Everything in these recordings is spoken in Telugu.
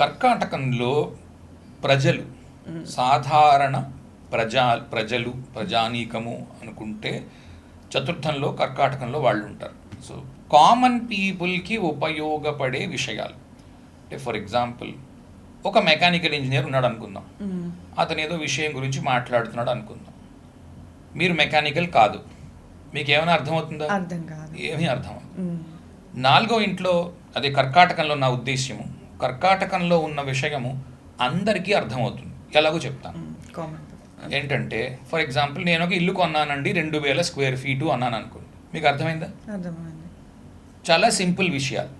కర్కాటకంలో ప్రజలు, సాధారణ ప్రజలు, ప్రజానీకము అనుకుంటే చతుర్థంలో కర్కాటకంలో వాళ్ళు ఉంటారు. సో కామన్ పీపుల్కి ఉపయోగపడే విషయాలు అంటే ఫర్ ఎగ్జాంపుల్ ఒక మెకానికల్ ఇంజనీర్ ఉన్నాడు అనుకుందాం, అతను ఏదో విషయం గురించి మాట్లాడుతున్నాడు అనుకుందాం. మీరు మెకానికల్ కాదు, మీకు ఏమైనా అర్థమవుతుందా? ఏమీ అర్థం అవ్వదు. నాలుగో ఇంట్లో అదే కర్కాటకంలో నా ఉద్దేశ్యము, కర్కాటకంలో ఉన్న విషయము అందరికీ అర్థమవుతుంది. ఎలాగో చెప్తాను. ఏంటంటే ఫర్ ఎగ్జాంపుల్ నేను ఒక ఇల్లు కొన్నానండి 2000 స్క్వేర్ ఫీటు అన్నాను అనుకోండి, మీకు అర్థమైందా? చాలా సింపుల్ విషయాలు,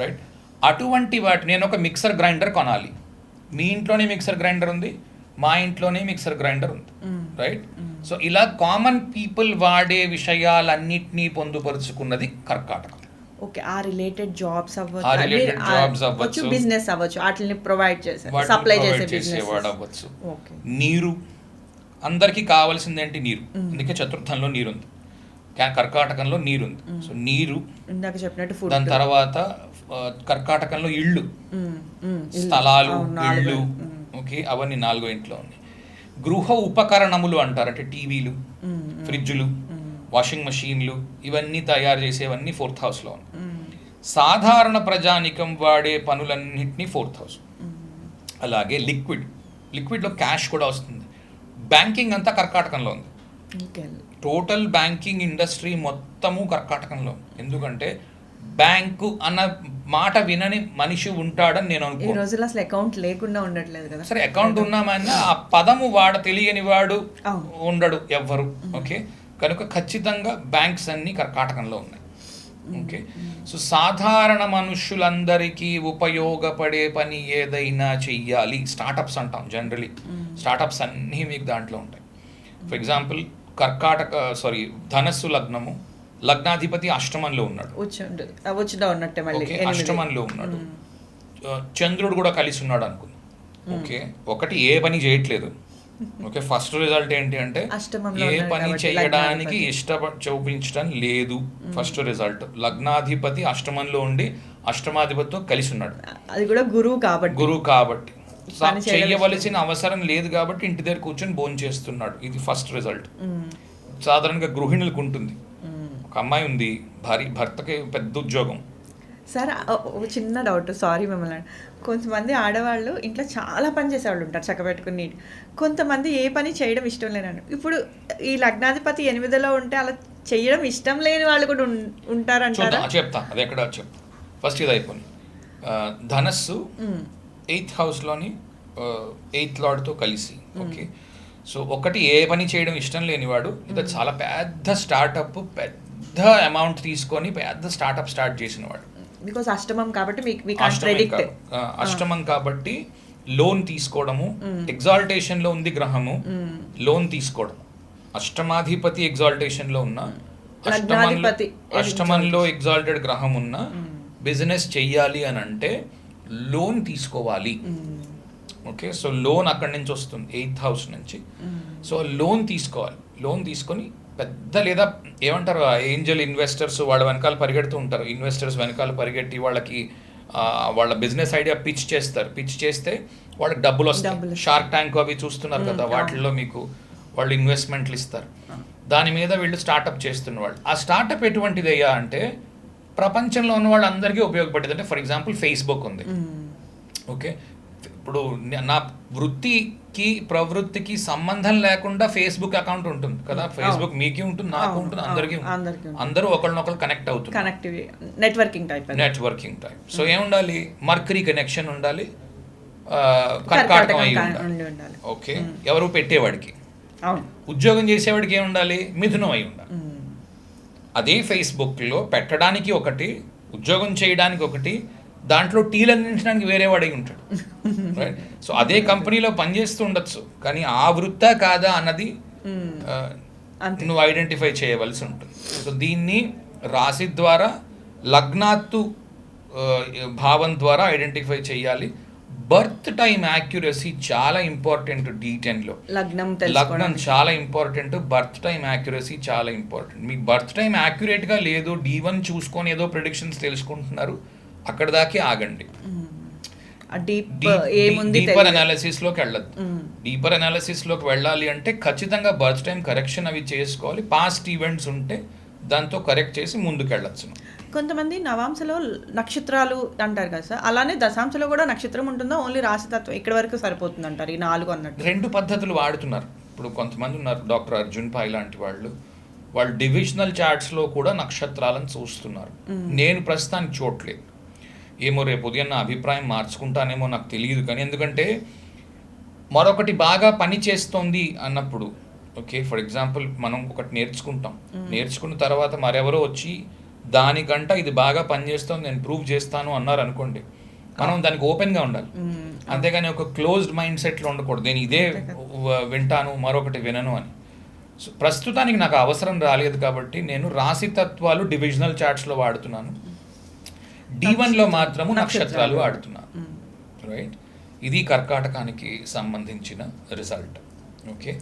రైట్? అటువంటి వాటి నేను ఒక మిక్సర్ గ్రైండర్ కొనాలి, మీ ఇంట్లోనే మిక్సర్ గ్రైండర్ ఉంది, మా ఇంట్లోనే మిక్సర్ గ్రైండర్ ఉంది, రైట్? సో ఇలా కామన్ పీపుల్ వాడే విషయాలన్నిటినీ పొందుపరుచుకున్నది కర్కాటకం. ఓకే, ఆ రిలేటెడ్ జాబ్స్ అవ్వచ్చు, బిజినెస్ అవ్వచ్చు, వాటిని ప్రొవైడ్ చేసే సప్లై చేసేవాడు అవ్వచ్చు. నీరు, అందరికీ కావాల్సింది ఏంటి? నీరు. అందుకే చతుర్థంలో నీరుంది, కర్కాటకంలో నీరుంది. సో నీరు, ఇందాక చెప్పినట్టు దాని తర్వాత కర్కాటకంలో ఇళ్ళు, స్థలాలు, ఇళ్ళు, ఓకే, అవన్నీ నాలుగో ఇంట్లో ఉన్నాయి. గృహ ఉపకరణములు అంటారు, అంటే టీవీలు, ఫ్రిడ్జ్లు, వాషింగ్ మెషీన్లు, ఇవన్నీ తయారు చేసేవన్నీ 4th హౌస్లో ఉన్నాయి. సాధారణ ప్రజానికం వాడే పనులన్నింటినీ 4th హౌస్. అలాగే లిక్విడ్లో క్యాష్ కూడా వస్తుంది. బ్యాంకింగ్ అంతా కర్కాటకంలో ఉంది. టోటల్ బ్యాంకింగ్ ఇండస్ట్రీ మొత్తము కర్కాటకంలో. ఎందుకంటే బ్యాంకు అన్న మాట వినని మనిషి ఉంటాడని నేను అనుకో. రోజుల్లో అసలు అకౌంట్ లేకుండా ఉండట్లేదు కదా. సరే, అకౌంట్ ఉన్నామన్నా ఆ పదము తెలియని వాడు ఉండడు ఎవ్వరు. ఓకే, కనుక ఖచ్చితంగా బ్యాంక్స్ అన్నీ కర్కాటకంలో ఉన్నాయి. ఓకే, సో సాధారణ మనుషులందరికీ ఉపయోగపడే పని ఏదైనా చెయ్యాలి, స్టార్టప్స్ అంటాం జనరలీ. స్టార్టప్స్ అన్నీ మీకు దాంట్లో ఉంటాయి. ఫర్ ఎగ్జాంపుల్ ధనస్సు లగ్నము, లగ్నాధిపతి అష్టమంలో ఉన్నాడు, అష్టమంలో ఉన్నాడు. చంద్రుడు కూడా కలిసి ఉన్నాడు అనుకుంది. ఓకే, ఒకటి ఏ పని చేయట్లేదు. ఓకే, ఫస్ట్ రిజల్ట్ ఏంటి అంటే ఏ పని చేయడానికి చూపించడం లేదు. ఫస్ట్ రిజల్ట్ లగ్నాధిపతి అష్టమంలో ఉండి అష్టమాధిపతితో కలిసి ఉన్నాడు. అది కూడా గురువు కాబట్టి చెయ్యవలసిన అవసరం లేదు కాబట్టి ఇంటి దగ్గర కూర్చొని భోజనం చేస్తున్నాడు. ఇది ఫస్ట్ రిజల్ట్. సాధారణంగా గృహిణులకు ఉంటుంది. ఒక అమ్మాయి ఉంది, భర్తకి పెద్ద ఉద్యోగం. సార్ చిన్న డౌట్, సారీ మిమ్మల్ని. కొంతమంది ఆడవాళ్ళు ఇంట్లో చాలా పని చేసేవాళ్ళు ఉంటారు, చక్కబెట్టుకుని. కొంతమంది ఏ పని చేయడం ఇష్టం లేనండి. ఇప్పుడు ఈ లగ్నాధిపతి 8లో ఉంటే అలా చేయడం ఇష్టం లేని వాళ్ళు కూడా ఉంటారంటారా? చెప్తా, అది ఎక్కడ చెప్తా. ఫస్ట్ ఇది అయిపోయింది. ధనస్సు 8th హౌస్లోని 8th లార్డ్తో కలిసి. ఓకే, సో ఒకటి ఏ పని చేయడం ఇష్టం లేనివాడు, ఇది చాలా పెద్ద స్టార్టప్, పెద్ద అమౌంట్ తీసుకొని పెద్ద స్టార్టప్ స్టార్ట్ చేసినవాడు. బికాస్ అష్టమం కాబట్టి అష్టమం కాబట్టి లోన్ తీసుకోవడము, ఎగ్జాల్టేషన్ లో ఉంది గ్రహము, లోన్ తీసుకోవడం. అష్టమాధిపతి ఎగ్జాల్టేషన్ లో ఉన్న, అష్టమంలో ఎగ్జాల్టెడ్ గ్రహం ఉన్న బిజినెస్ చెయ్యాలి అని అంటే లోన్ తీసుకోవాలి. ఓకే, సో లోన్ అక్కడి నుంచి వస్తుంది 8th హౌస్ నుంచి. సో లోన్ తీసుకోవాలి. లోన్ తీసుకొని పెద్ద, లేదా ఏమంటారు, ఏంజల్ ఇన్వెస్టర్స్ వాళ్ళ వెనకాల పరిగెడుతూ ఉంటారు. ఇన్వెస్టర్స్ వెనకాల పరిగెట్టి వాళ్ళకి వాళ్ళ బిజినెస్ ఐడియా పిచ్ చేస్తారు. పిచ్ చేస్తే వాళ్ళకి డబ్బులు వస్తాయి. షార్క్ ట్యాంక్ అవి చూస్తున్నారు కదా, వాటిల్లో మీకు వాళ్ళు ఇన్వెస్ట్మెంట్లు ఇస్తారు. దాని మీద వీళ్ళు స్టార్టప్ చేస్తున్న వాళ్ళు. ఆ స్టార్టప్ ఎటువంటిది అయ్యా అంటే ప్రపంచంలో ఉన్న వాళ్ళందరికీ ఉపయోగపడేది. అంటే ఫర్ ఎగ్జాంపుల్ ఫేస్బుక్ ఉంది. ఓకే, ఇప్పుడు నా వృత్తికి ప్రవృత్తికి సంబంధం లేకుండా ఫేస్బుక్ అకౌంట్ ఉంటుంది కదా. ఫేస్బుక్ మీకు ఉంటుంది, నాకు ఉంటుంది, అందరికీ. అందరూ ఒకరినొకరు కనెక్ట్ అవుతుంది. Networking type. సో ఏముండాలి? మర్కరీ కనెక్షన్ ఉండాలి, కర్కాటకం అయి ఉండాలి. ఓకే, ఎవరు పెట్టేవాడికి. ఉద్యోగం చేసేవాడికి ఏముండాలి? మిథునం అయి ఉండాలి. అదే ఫేస్బుక్లో పెట్టడానికి ఒకటి, ఉద్యోగం చేయడానికి ఒకటి, దాంట్లో టీలు అందించడానికి వేరే వాడే ఉంటాడు, రైట్? సో అదే కంపెనీలో పనిచేస్తూ ఉండొచ్చు, కానీ ఆ వృత్తా కాదా అన్నది నువ్వు ఐడెంటిఫై చేయవలసి ఉంటుంది. సో దీన్ని రాశి ద్వారా, లగ్నాత్తు భావం ద్వారా ఐడెంటిఫై చేయాలి. బర్త్ టైం యాక్యురసీ చాలా ఇంపార్టెంట్. D10లో లగ్నం చాలా ఇంపార్టెంట్, బర్త్ టైం యాక్యురసీ చాలా ఇంపార్టెంట్. మీ బర్త్ టైం యాక్యురేట్గా లేదు, D1 చూసుకొని ఏదో ప్రిడిక్షన్స్ తెలుసుకుంటున్నారు, అక్కడ దాకే ఆగండి. డీప్ ఏముంది డీపర్ అనాలిసిస్లోకి వెళ్ళదు. డీపర్ అనాలిసిస్లోకి వెళ్ళాలి అంటే ఖచ్చితంగా బర్త్ టైం కరెక్షన్ అవి చేసుకోవాలి. పాస్ట్ ఈవెంట్స్ ఉంటే దాంతో కరెక్ట్ చేసి ముందుకు వెళ్ళొచ్చు. కొంతమంది నవాంశలో నక్షత్రాలు అంటారు కదా సార్, అలానే దశాంశలో కూడా నక్షత్రం ఉంటుందా, ఓన్లీ రాశితత్వం ఇక్కడ వరకు సరిపోతుంది అంటారు ఈ 4 అన్నట్టు? 2 పద్ధతులు వాడుతున్నారు. ఇప్పుడు కొంతమంది ఉన్నారు, డాక్టర్ అర్జున్ పాయ్ లాంటి వాళ్ళు డివిజనల్ చార్ట్స్లో కూడా నక్షత్రాలను చూస్తున్నారు. నేను ప్రస్తుతానికి చూడలేదు, ఏమో రేపు ఉదయం నా అభిప్రాయం మార్చుకుంటానేమో నాకు తెలియదు. కానీ ఎందుకంటే మరొకటి బాగా పని చేస్తోంది అన్నప్పుడు, ఓకే ఫర్ ఎగ్జాంపుల్ మనం ఒకటి నేర్చుకున్న తర్వాత మరెవరో వచ్చి దానికంట ఇది బాగా పనిచేస్తుంది నేను ప్రూవ్ చేస్తాను అన్నారు అనుకోండి, మనం దానికి ఓపెన్గా ఉండాలి. అంతేగాని ఒక క్లోజ్డ్ మైండ్ సెట్లో ఉండకూడదు, నేను ఇదే వింటాను మరొకటి వినను అని. సో ప్రస్తుతానికి నాకు అవసరం రాలేదు కాబట్టి నేను రాశితత్వాలు డివిజనల్ చార్ట్స్లో వాడుతున్నాను, D1లో మాత్రము నక్షత్రాలు వాడుతున్నాను. రైట్, ఇది కర్కాటకానికి సంబంధించిన రిజల్ట్. ఓకే.